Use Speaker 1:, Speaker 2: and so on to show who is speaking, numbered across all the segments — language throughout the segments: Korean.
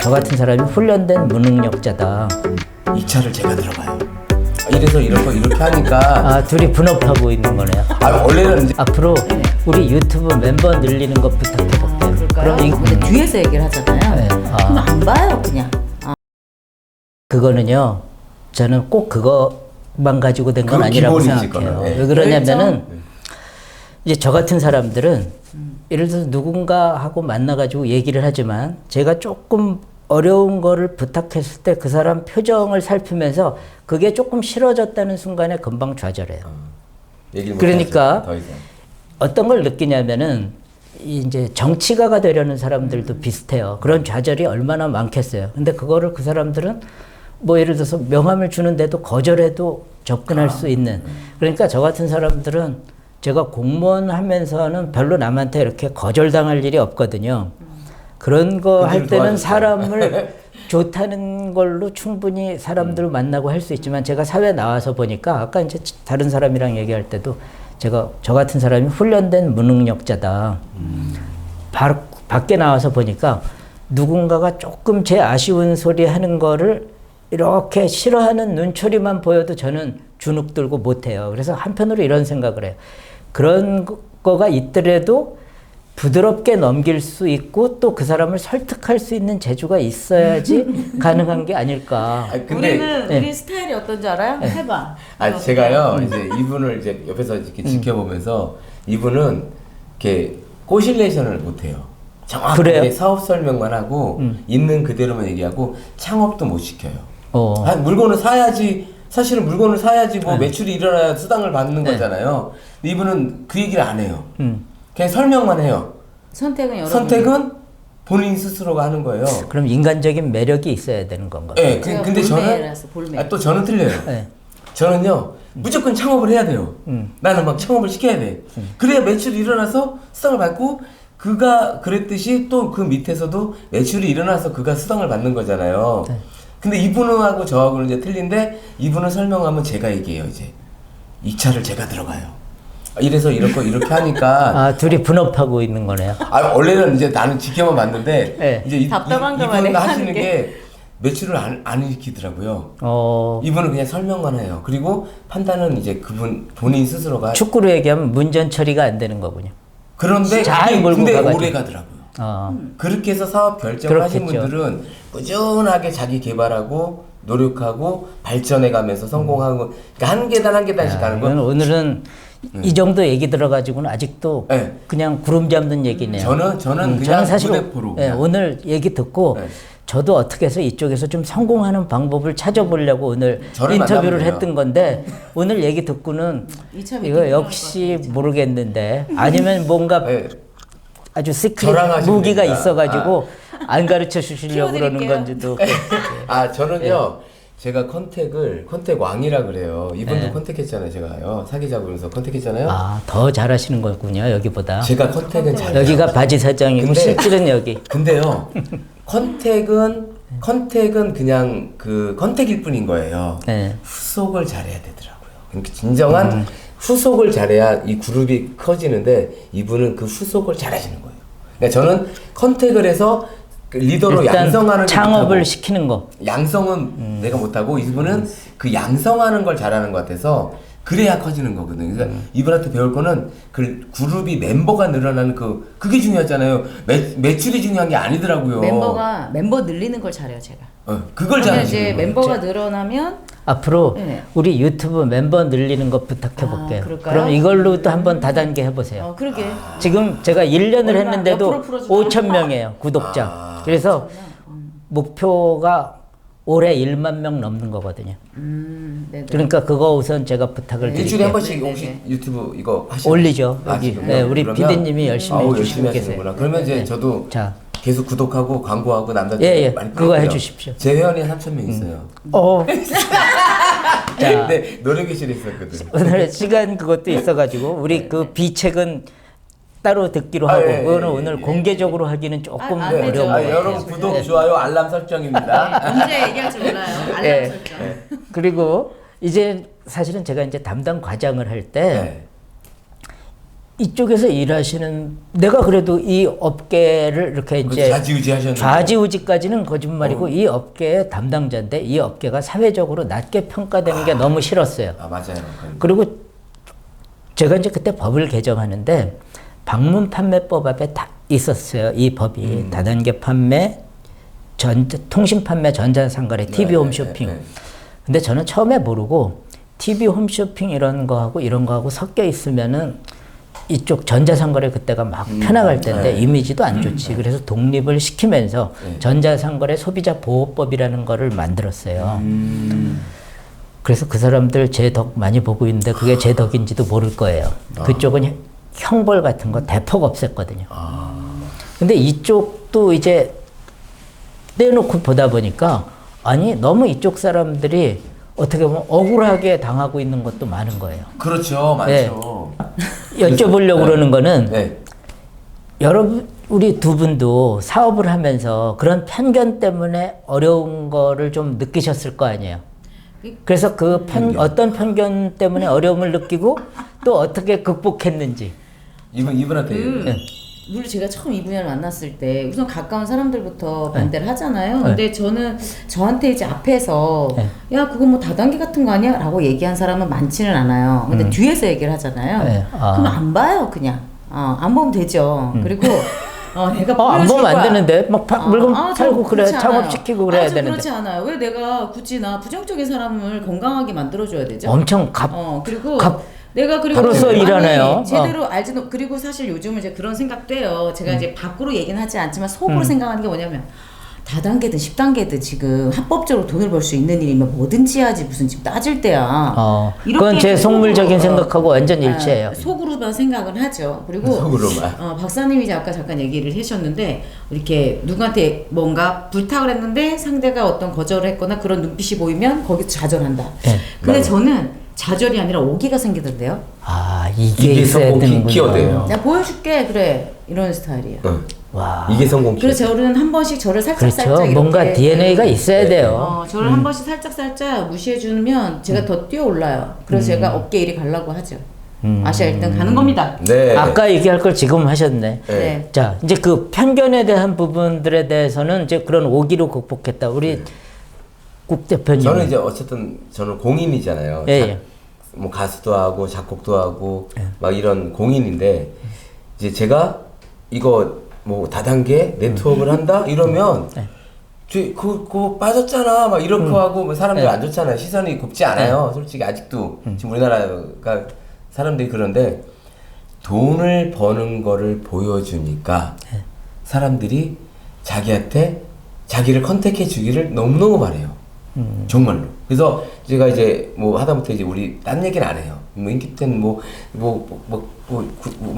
Speaker 1: 저 같은 사람이 훈련된 무능력자다.
Speaker 2: 이 차를 제가 들어가요. 이래서 이렇게 하니까
Speaker 1: 아, 둘이 분업하고 있는 거네요.
Speaker 2: 원래는 이제
Speaker 1: 앞으로 우리 유튜브 멤버 늘리는 거 부탁해볼게요.
Speaker 3: 그럴까요?
Speaker 1: 그럼
Speaker 3: 근데 뒤에서 얘기를 하잖아요.
Speaker 1: 네.
Speaker 3: 그럼 안 봐요, 그냥.
Speaker 1: 그거는요, 저는 꼭 그것만 가지고 된 건
Speaker 2: 그건
Speaker 1: 아니라고
Speaker 2: 기본이지,
Speaker 1: 생각해요.
Speaker 2: 그거는. 네.
Speaker 1: 왜 그러냐면은
Speaker 3: 그렇죠?
Speaker 1: 이제 저 같은 사람들은 예를 들어서 누군가하고 만나가지고 얘기를 하지만 제가 조금 어려운 거를 부탁했을 때 그 사람 표정을 살피면서 그게 조금 싫어졌다는 순간에 금방 좌절해요.
Speaker 2: 얘기를 못
Speaker 1: 그러니까
Speaker 2: 하죠, 더 이상.
Speaker 1: 어떤 걸 느끼냐면은 이제 정치가가 되려는 사람들도 비슷해요. 그런 좌절이 얼마나 많겠어요. 근데 그거를 그 사람들은 뭐 예를 들어서 명함을 주는데도 거절해도 접근할 수 있는. 그러니까 저 같은 사람들은 제가 공무원 하면서는 별로 남한테 이렇게 거절당할 일이 없거든요. 그런 거 할 때는
Speaker 2: 도와줬어요.
Speaker 1: 사람을 좋다는 걸로 충분히 사람들을 만나고 할 수 있지만 제가 사회 나와서 보니까 아까 이제 다른 사람이랑 얘기할 때도 제가 저 같은 사람이 훈련된 무능력자다. 밖에 나와서 보니까 누군가가 조금 제 아쉬운 소리 하는 거를 이렇게 싫어하는 눈초리만 보여도 저는 주눅 들고 못해요. 그래서 한편으로 이런 생각을 해요. 그런 거가 있더라도 부드럽게 넘길 수 있고 또 그 사람을 설득할 수 있는 재주가 있어야지 가능한 게 아닐까.
Speaker 3: 우리는
Speaker 1: 네.
Speaker 3: 우리 스타일이 어떤지 알아요? 해봐.
Speaker 2: 제가요 이제 이분을 이제 옆에서 이렇게 지켜보면서 이분은 이렇게 꼬실레이션을 못해요. 정확하게
Speaker 1: 그래요?
Speaker 2: 사업 설명만 하고 있는 그대로만 얘기하고 창업도 못 시켜요. 물건을 사야지. 사실은 물건을 사야지 뭐 매출이 일어나야 수당을 받는 거잖아요. 근데 이분은 그 얘기를 안 해요. 그냥 설명만 해요.
Speaker 3: 선택은 여러분.
Speaker 2: 선택은 본인 스스로가 하는 거예요.
Speaker 1: 그럼 인간적인 매력이 있어야 되는 건가요?
Speaker 2: 네,
Speaker 3: 제가
Speaker 2: 근데 저는
Speaker 3: 볼매라서 볼매.
Speaker 2: 또 저는 틀려요.
Speaker 1: 네.
Speaker 2: 저는요 무조건 창업을 해야 돼요. 나는 막 창업을 시켜야 돼. 그래야 매출이 일어나서 수당을 받고 그가 그랬듯이 또 그 밑에서도 매출이 일어나서 그가 수당을 받는 거잖아요.
Speaker 1: 네.
Speaker 2: 근데 이분하고 저하고는 이제 틀린데 이분은 설명하면 제가 얘기해요. 이제 이 차를 제가 들어가요. 이래서 이렇게 하니까
Speaker 1: 아, 둘이 분업하고 있는 거네요.
Speaker 2: 원래는 이제 나는 지켜만 봤는데
Speaker 1: 네.
Speaker 2: 이제
Speaker 3: 답답한가 봐요,
Speaker 2: 이분
Speaker 3: 내가
Speaker 2: 하시는
Speaker 3: 하는
Speaker 2: 게 매출을 안 일으키더라고요.
Speaker 1: 어,
Speaker 2: 이분은 그냥 설명만 해요. 그리고 판단은 이제 본인 스스로가.
Speaker 1: 축구로 얘기하면 문전 처리가 안 되는 거군요.
Speaker 2: 그런데
Speaker 1: 잘
Speaker 2: 그게
Speaker 1: 몰고
Speaker 2: 근데
Speaker 1: 가가지고.
Speaker 2: 오래 가더라고요.
Speaker 1: 어,
Speaker 2: 그렇게 해서 사업 결정을 하신
Speaker 1: 그렇겠죠.
Speaker 2: 분들은 꾸준하게 자기 개발하고 노력하고 발전해 가면서 성공하고 그러니까 한 계단 한 계단씩 가는 거.
Speaker 1: 이건 오늘은 이 정도 얘기 들어가지고는 아직도
Speaker 2: 네.
Speaker 1: 그냥 구름 잡는 얘기네요.
Speaker 2: 저는 그냥
Speaker 1: 저는 사실
Speaker 2: 무대포로
Speaker 1: 예,
Speaker 2: 그냥.
Speaker 1: 오늘 얘기 듣고
Speaker 2: 네.
Speaker 1: 저도 어떻게 해서 이쪽에서 좀 성공하는 방법을 찾아보려고 오늘
Speaker 2: 저를
Speaker 1: 인터뷰를
Speaker 2: 만나면 돼요.
Speaker 1: 했던 건데 오늘 얘기 듣고는
Speaker 3: 이차
Speaker 1: 이거
Speaker 3: 미팅
Speaker 1: 역시 모르겠는데 아니면 뭔가
Speaker 2: 네.
Speaker 1: 아주 시크릿
Speaker 2: 저랑 하시면
Speaker 1: 무기가
Speaker 2: 됩니다.
Speaker 1: 있어가지고 안 가르쳐 주시려고 그러는
Speaker 3: 키워드릴게요.
Speaker 1: 건지도
Speaker 2: 저는요 제가 컨택 왕이라 그래요. 이분도
Speaker 1: 네.
Speaker 2: 컨택했잖아요. 제가요 사귀자고 그러면서 컨택했잖아요.
Speaker 1: 더 잘하시는 거군요 여기보다.
Speaker 2: 제가 컨택은 잘해요.
Speaker 1: 여기가 바지 사장이고
Speaker 2: 근데-
Speaker 1: 실질은 여기.
Speaker 2: 근데요 컨택은 그냥 그 컨택일 뿐인 거예요.
Speaker 1: 네.
Speaker 2: 후속을 잘해야 되더라고요. 그러니까 진정한 후속을 잘해야 이 그룹이 커지는데 이분은 그 후속을 잘하시는 거예요. 그러니까 저는 컨택을 해서 그 리더로
Speaker 1: 일단
Speaker 2: 양성하는 게
Speaker 1: 창업을
Speaker 2: 못하고
Speaker 1: 시키는 거.
Speaker 2: 양성은 내가 못하고 이분은 그 양성하는 걸 잘하는 것 같아서 그래야 커지는 거거든요. 그러니까 이분한테 배울 거는 그 그룹이 멤버가 늘어나는 그게 중요하잖아요. 매출이 중요한 게 아니더라고요.
Speaker 3: 멤버 늘리는 걸 잘해요, 제가.
Speaker 2: 그걸
Speaker 3: 그러면
Speaker 2: 잘하시는
Speaker 3: 이제
Speaker 2: 거예요.
Speaker 3: 멤버가 늘어나면
Speaker 1: 앞으로
Speaker 3: 네.
Speaker 1: 우리 유튜브 멤버 늘리는 거 부탁해 볼게요.
Speaker 3: 그럴까요?
Speaker 1: 그럼 이걸로도 한번 다단계 해보세요.
Speaker 3: 그러게.
Speaker 1: 지금 제가 1년을
Speaker 3: 얼마
Speaker 1: 했는데도
Speaker 3: 옆으로 풀어주나?
Speaker 1: 5천 명이에요 구독자. 그래서 목표가 올해 1만 명 넘는 거거든요.
Speaker 3: 네.
Speaker 1: 그러니까 그거 우선 제가 부탁을
Speaker 2: 일주일에 한
Speaker 1: 드릴게요.
Speaker 2: 번씩
Speaker 3: 네,
Speaker 2: 혹시
Speaker 3: 네.
Speaker 2: 유튜브 이거 하시나요?
Speaker 1: 올리죠. 여기.
Speaker 2: 지금요?
Speaker 1: 네, 우리
Speaker 2: 그러면-
Speaker 1: PD님이 열심히
Speaker 2: 아우,
Speaker 1: 해주시고
Speaker 2: 열심히
Speaker 1: 계세요.
Speaker 2: 하시는구나. 그러면 이제
Speaker 1: 네.
Speaker 2: 저도
Speaker 1: 자,
Speaker 2: 계속 구독하고 광고하고 남자들
Speaker 1: 예,
Speaker 2: 많이
Speaker 1: 그거
Speaker 2: 끌게요.
Speaker 1: 해주십시오.
Speaker 2: 제 회원이 3,000명 있어요.
Speaker 1: 자,
Speaker 2: 네, 노래교실에 있었거든.
Speaker 1: 오늘 시간 그것도 있어가지고 우리 그 비책은 따로 듣기로 하고
Speaker 2: 예,
Speaker 1: 그거는
Speaker 2: 예,
Speaker 1: 오늘
Speaker 2: 예.
Speaker 1: 공개적으로 하기는 조금
Speaker 3: 안 되죠.
Speaker 1: 어려운 것 같아요.
Speaker 2: 여러분 구독, 좋아요, 알람 설정입니다.
Speaker 3: 언제 얘기할지 몰라요. 알람
Speaker 1: 예.
Speaker 3: 설정.
Speaker 1: 그리고 이제 사실은 제가 이제 담당 과장을 할 때
Speaker 2: 네.
Speaker 1: 이쪽에서 일하시는 내가 그래도 이 업계를 이렇게 이제
Speaker 2: 좌지우지하셨는데
Speaker 1: 좌지우지까지는 거짓말이고 이 업계의 담당자인데 이 업계가 사회적으로 낮게 평가되는 게 너무 싫었어요.
Speaker 2: 맞아요.
Speaker 1: 그리고 제가 이제 그때 법을 개정하는데 방문 판매법 앞에 다 있었어요. 이 법이 다단계 판매, 통신 판매, 전자상거래, TV 홈쇼핑. 근데 저는 처음에 모르고 TV 홈쇼핑 이런 거하고 섞여 있으면은 이쪽 전자상거래 그때가 막 펴나갈 때인데 이미지도 안 좋지. 그래서 독립을 시키면서 전자상거래 소비자 보호법이라는 거를 만들었어요. 그래서 그 사람들 제 덕 많이 보고 있는데 그게 제 덕인지도 모를 거예요. 그쪽은 형벌 같은 거 대폭 없앴거든요. 근데 이쪽도 이제 떼놓고 보다 보니까 아니 너무 이쪽 사람들이 어떻게 보면 억울하게 당하고 있는 것도 많은 거예요.
Speaker 2: 그렇죠. 많죠.
Speaker 1: 여쭤보려고 그러는 거는 여러분 우리 두 분도 사업을 하면서 그런 편견 때문에 어려운 거를 좀 느끼셨을 거 아니에요. 그래서 그 어떤 편견 때문에 어려움을 느끼고 또 어떻게 극복했는지.
Speaker 2: 이분한테
Speaker 3: 물론 제가 처음 이 분야를 만났을 때 우선 가까운 사람들부터 반대를 하잖아요. 근데 저는 저한테 이제 앞에서 야 그거 뭐 다단계 같은 거 아니야? 라고 얘기한 사람은 많지는 않아요. 근데 뒤에서 얘기를 하잖아요. 그럼 안 봐요 그냥. 안 보면 되죠. 그리고 내가
Speaker 1: 안 보면 안 되는데 막 물건 팔고 그래 창업시키고 그래야 되는데.
Speaker 3: 그렇지 않아요. 왜 내가 굳이 나 부정적인 사람을 건강하게 만들어줘야 되죠?
Speaker 1: 엄청
Speaker 3: 그리고 내가 그리고
Speaker 1: 바로서 일하네요.
Speaker 3: 제대로 알지도. 그리고 사실 요즘은 이제 그런 생각도 해요. 제가 이제 밖으로 얘기는 하지 않지만 속으로 생각하는 게 뭐냐면 다단계든 10단계든 지금 합법적으로 돈을 벌 수 있는 일이면 뭐든지 해야지 무슨 지금 따질 때야.
Speaker 1: 그건 제 속물적인 생각하고 완전 일치해요.
Speaker 3: 속으로만 생각을 하죠. 그리고
Speaker 2: 속으로만.
Speaker 3: 박사님이 이제 아까 잠깐 얘기를 하셨는데 이렇게 누구한테 뭔가 부탁을 했는데 상대가 어떤 거절을 했거나 그런 눈빛이 보이면 거기서 좌절한다. 근데 저는 좌절이 아니라 오기가 생기던데요.
Speaker 2: 이게
Speaker 1: 있어야 되는군요.
Speaker 2: 키워드예요.
Speaker 3: 내가 보여줄게 그래 이런 스타일이에요.
Speaker 1: 와.
Speaker 2: 이게 성공 키워드.
Speaker 3: 그래서 저는 한 번씩 저를 살짝
Speaker 1: 그렇죠. 뭔가 DNA가 있어야 돼요.
Speaker 3: 저를 한 번씩 살짝 무시해 주면 제가 더 뛰어 올라요. 그래서 제가 업계 1위 가려고 하죠. 아시아 1등 가는 겁니다.
Speaker 2: 네.
Speaker 1: 아까 얘기할 걸 지금 하셨네.
Speaker 3: 네.
Speaker 1: 자, 이제 그 편견에 대한 부분들에 대해서는 이제 그런 오기로 극복했다. 우리 국 대표님.
Speaker 2: 저는 이제 어쨌든 저는 공인이잖아요. 뭐 가수도 하고 작곡도 하고 막 이런 공인인데 이제 제가 이거 뭐 다단계 네트워크를 한다 이러면 그거 빠졌잖아 막 이렇게 하고 뭐 사람들 안 좋잖아요. 시선이 곱지 않아요. 솔직히 아직도 지금 우리나라가 사람들이 그런데 돈을 버는 거를 보여주니까 사람들이 자기한테 자기를 컨택해 주기를 너무너무 바래요. 정말로. 그래서 제가 이제 뭐 하다못해 이제 우리 딴 얘기는 안 해요. 뭐 인기템 뭐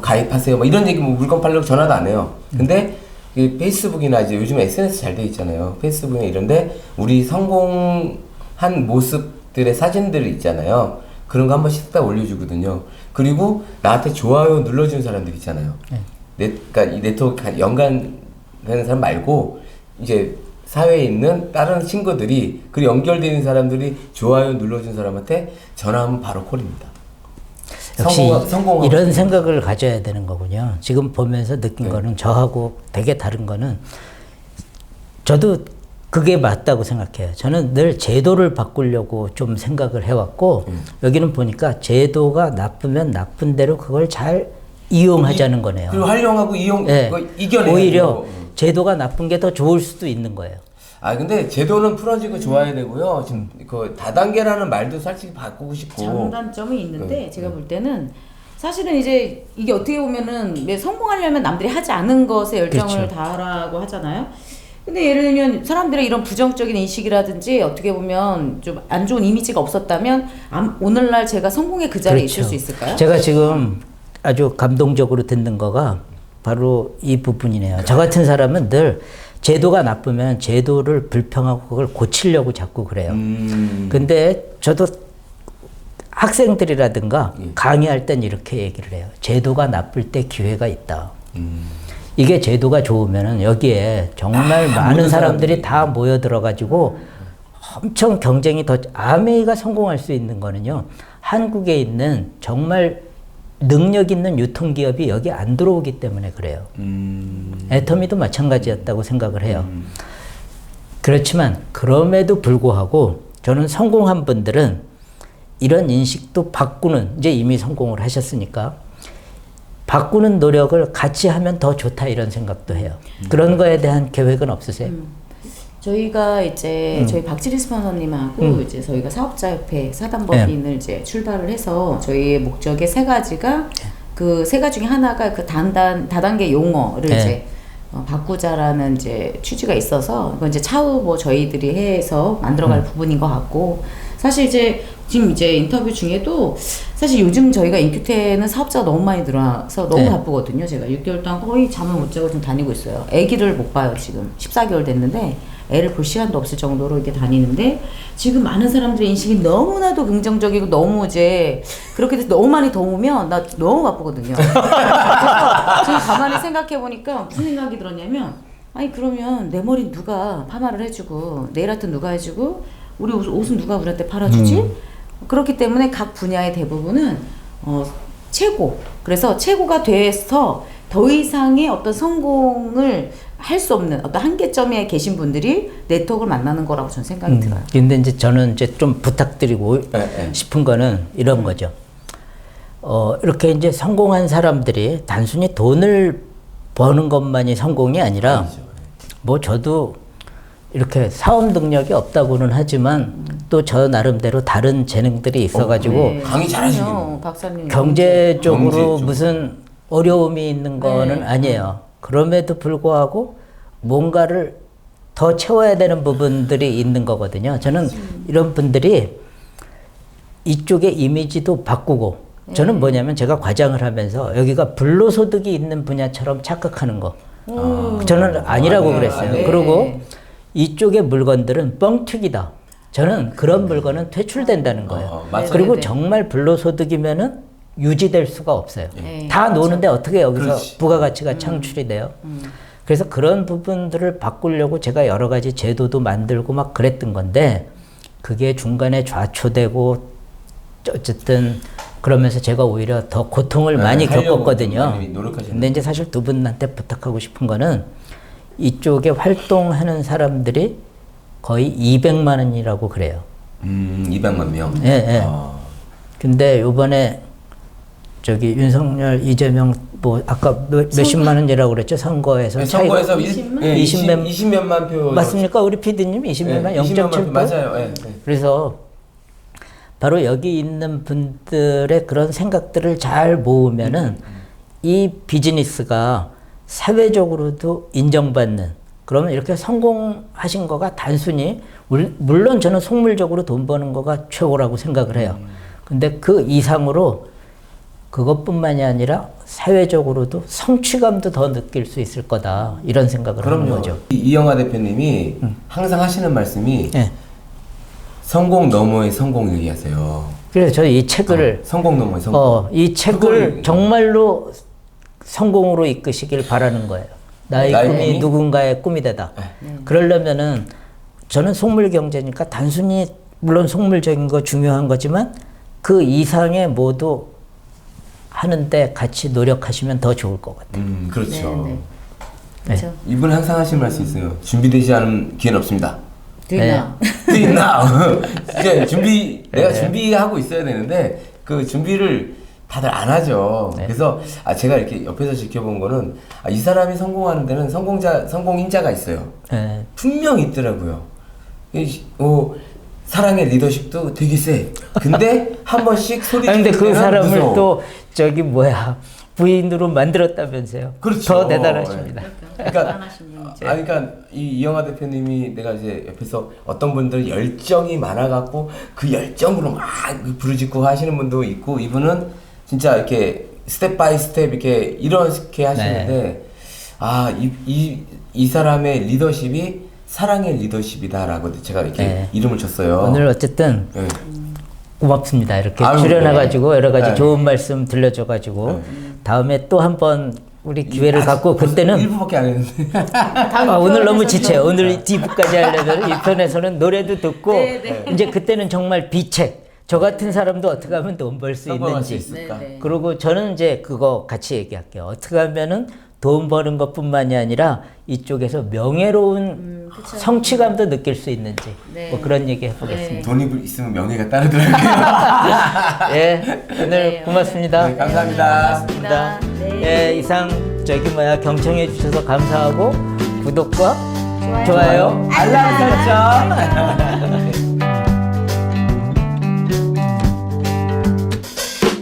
Speaker 2: 가입하세요. 뭐 이런 얘기 뭐 물건 팔려고 전화도 안 해요. 근데 이 페이스북이나 이제 요즘 SNS 잘 돼 있잖아요. 페이스북이나 이런데 우리 성공한 모습들의 사진들 있잖아요. 그런 거 한 번씩 딱 올려주거든요. 그리고 나한테 좋아요 눌러주는 사람들 있잖아요. 그러니까 이 네트워크 연관되는 사람 말고 이제 사회에 있는 다른 친구들이 그 연결되는 사람들이 좋아요 눌러준 사람한테 전화하면 바로 콜입니다.
Speaker 1: 역시 이런 생각을 가져야 되는 거군요. 지금 보면서 느낀 거는 저하고 되게 다른 거는 저도 그게 맞다고 생각해요. 저는 늘 제도를 바꾸려고 좀 생각을 해왔고 여기는 보니까 제도가 나쁘면 나쁜 대로 그걸 잘 이용하자는 거네요.
Speaker 2: 그리고 활용하고 이겨내는
Speaker 1: 오히려 제도가 나쁜 게 더 좋을 수도 있는 거예요.
Speaker 2: 근데 제도는 풀어지고 좋아야 되고요. 지금 그 다단계라는 말도 솔직히 바꾸고 싶고.
Speaker 3: 장단점이 있는데 제가 볼 때는 사실은 이제 이게 어떻게 보면은 성공하려면 남들이 하지 않은 것에 열정을 다하라고 하잖아요. 근데 예를 들면 사람들의 이런 부정적인 인식이라든지 어떻게 보면 좀 안 좋은 이미지가 없었다면 오늘날 제가 성공의 그 자리에 있을 수 있을까요?
Speaker 1: 제가 지금 아주 감동적으로 듣는 거가 바로 이 부분이네요. 저 같은 사람은 늘 제도가 나쁘면 제도를 불평하고 그걸 고치려고 자꾸 그래요. 근데 저도 학생들이라든가 강의할 땐 이렇게 얘기를 해요. 제도가 나쁠 때 기회가 있다. 이게 제도가 좋으면은 여기에 정말 많은 사람들이 다 모여들어가지고 엄청 경쟁이 더, 아메이가 성공할 수 있는 거는요, 한국에 있는 정말 능력 있는 유통기업이 여기 안 들어오기 때문에 그래요. 애터미도 마찬가지였다고 생각을 해요. 그렇지만 그럼에도 불구하고 저는 성공한 분들은 이런 인식도 바꾸는, 이제 이미 성공을 하셨으니까 바꾸는 노력을 같이 하면 더 좋다 이런 생각도 해요. 그런 거에 대한 계획은 없으세요?
Speaker 3: 저희가 이제 저희 박지리 스폰서님하고 이제 저희가 사업자협회 사단법인을 이제 출발을 해서 저희의 목적의 세 가지가 그 세 가지 중에 하나가 그 다단계 용어를 이제 바꾸자라는 이제 취지가 있어서 그건 이제 차후 뭐 저희들이 해서 만들어갈 부분인 것 같고, 사실 이제 지금 이제 인터뷰 중에도 사실 요즘 저희가 인큐테는 사업자가 너무 많이 늘어나서 너무 바쁘거든요. 제가 6개월 동안 거의 잠을 못 자고 좀 다니고 있어요. 아기를 못 봐요. 지금 14개월 됐는데 애를 볼 시간도 없을 정도로 이렇게 다니는데, 지금 많은 사람들의 인식이 너무나도 긍정적이고 너무 이제 그렇게 돼서 너무 많이 더우면 나 너무 바쁘거든요. 그래서 지금 가만히 생각해 보니까 무슨 생각이 들었냐면, 아니 그러면 내 머리 누가 파마를 해주고 네일 아트 누가 해주고 우리 옷은 누가 우리한테 팔아주지? 그렇기 때문에 각 분야의 대부분은 최고. 그래서 최고가 돼서 더 이상의 어떤 성공을 할 수 없는 어떤 한계점에 계신 분들이 네트워크를 만나는 거라고 저는 생각이 들어요.
Speaker 1: 근데 이제 저는 이제 좀 부탁드리고 싶은 거는 이런 거죠. 이렇게 이제 성공한 사람들이 단순히 돈을 버는 것만이 성공이 아니라, 뭐 저도 이렇게 사업 능력이 없다고는 하지만 또 저 나름대로 다른 재능들이 있어가지고
Speaker 2: 강의 잘하시네요.
Speaker 3: 박사님
Speaker 1: 경제적으로 무슨 어려움이 있는 거는 아니에요. 그럼에도 불구하고 뭔가를 더 채워야 되는 부분들이 있는 거거든요. 저는 이런 분들이 이쪽의 이미지도 바꾸고, 저는 뭐냐면 제가 과장을 하면서 여기가 불로소득이 있는 분야처럼 착각하는 거. 저는 아니라고 그랬어요. 그리고 이쪽의 물건들은 뻥튀기다. 저는 그런 물건은 퇴출된다는 거예요. 그리고 정말 불로소득이면은 유지될 수가 없어요. 다 노는데 어떻게 여기서 부가가치가 창출이 돼요? 그래서 그런 부분들을 바꾸려고 제가 여러 가지 제도도 만들고 막 그랬던 건데, 그게 중간에 좌초되고 어쨌든 그러면서 제가 오히려 더 고통을 많이 겪었거든요. 근데 이제 사실 두 분한테 부탁하고 싶은 거는, 이쪽에 활동하는 사람들이 거의 200만 원이라고 그래요.
Speaker 2: 200만 명?
Speaker 1: 예. 근데 요번에 저기 윤석열, 이재명 뭐 아까 몇십만 원이라고 그랬죠? 선거에서.
Speaker 2: 네, 선거에서
Speaker 1: 20몇만
Speaker 2: 표
Speaker 1: 맞습니까? 우리 PD님 20몇만, 0.7%?
Speaker 2: 맞아요.
Speaker 1: 그래서 바로 여기 있는 분들의 그런 생각들을 잘 모으면은 이 비즈니스가 사회적으로도 인정받는, 그러면 이렇게 성공하신 거가 단순히, 물론 저는 속물적으로 돈 버는 거가 최고라고 생각을 해요. 근데 그 이상으로 그것뿐만이 아니라 사회적으로도 성취감도 더 느낄 수 있을 거다, 이런 생각을 하는 거죠.
Speaker 2: 이영하 대표님이 항상 하시는 말씀이 성공 너머의 성공 얘기하세요.
Speaker 1: 그래서 저 이 책을
Speaker 2: 성공 너머의 성공.
Speaker 1: 이 책을 정말로 성공으로 이끄시길 바라는 거예요. 나의 꿈이 누군가의 꿈이 되다. 그러려면은 저는 속물 경제니까 단순히 물론 속물적인 거 중요한 거지만 그 이상의 모두 하는데 같이 노력하시면 더 좋을 것 같아요.
Speaker 2: 그렇죠. 그렇죠. 이분 항상 하시는 말씀 있어요. 준비되지 않은 기회는 없습니다.
Speaker 3: Do it now.
Speaker 2: Do it now. 이제 내가 준비하고 있어야 되는데 그 준비를 다들 안 하죠. 그래서 제가 이렇게 옆에서 지켜본 거는 이 사람이 성공하는 데는 성공인자가 있어요. 분명 있더라고요. 사랑의 리더십도 되게 세. 근데 한 번씩 소리
Speaker 1: 근데 그 사람을
Speaker 2: 무서워.
Speaker 1: 또 저기 부인으로 만들었다면서요.
Speaker 2: 그렇죠.
Speaker 1: 더 대단하십니다.
Speaker 2: 그러니까 이영하 대표님이 내가 이제 옆에서 어떤 분들 열정이 많아갖고 그 열정으로 막 부르짖고 하시는 분도 있고, 이분은 진짜 이렇게 스텝 바이 스텝 이렇게 하시는데 이 사람의 리더십이 사랑의 리더십이다라고 제가 이렇게 이름을 줬어요.
Speaker 1: 오늘 어쨌든 고맙습니다. 이렇게 출연해가지고 여러 가지 좋은 말씀 들려줘가지고 다음에 또 한번 우리 기회를 갖고 그때는
Speaker 2: 1부밖에 안 했는데
Speaker 1: 오늘 너무 지쳐요. 오늘 2부까지 하려면 1편에서는 노래도 듣고 이제 그때는 정말 비책, 저 같은 사람도 어떻게 하면 돈 벌 수
Speaker 2: 성공할 수
Speaker 1: 있는지.
Speaker 2: 있을까?
Speaker 3: 네, 네.
Speaker 1: 그리고 저는 이제 그거 같이 얘기할게요. 어떻게 하면은 돈 버는 것뿐만이 아니라 이쪽에서 명예로운
Speaker 3: 그쵸.
Speaker 1: 성취감도 느낄 수 있는지
Speaker 3: 네.
Speaker 1: 뭐 그런 얘기 해보겠습니다.
Speaker 2: 돈이 있으면 명예가 따르더라고요.
Speaker 1: 예, 오늘
Speaker 3: 네,
Speaker 1: 고맙습니다.
Speaker 2: 네, 감사합니다.
Speaker 3: 고맙습니다. 네.
Speaker 1: 예, 이상 경청해 주셔서 감사하고 구독과 좋아요, 알람 설정.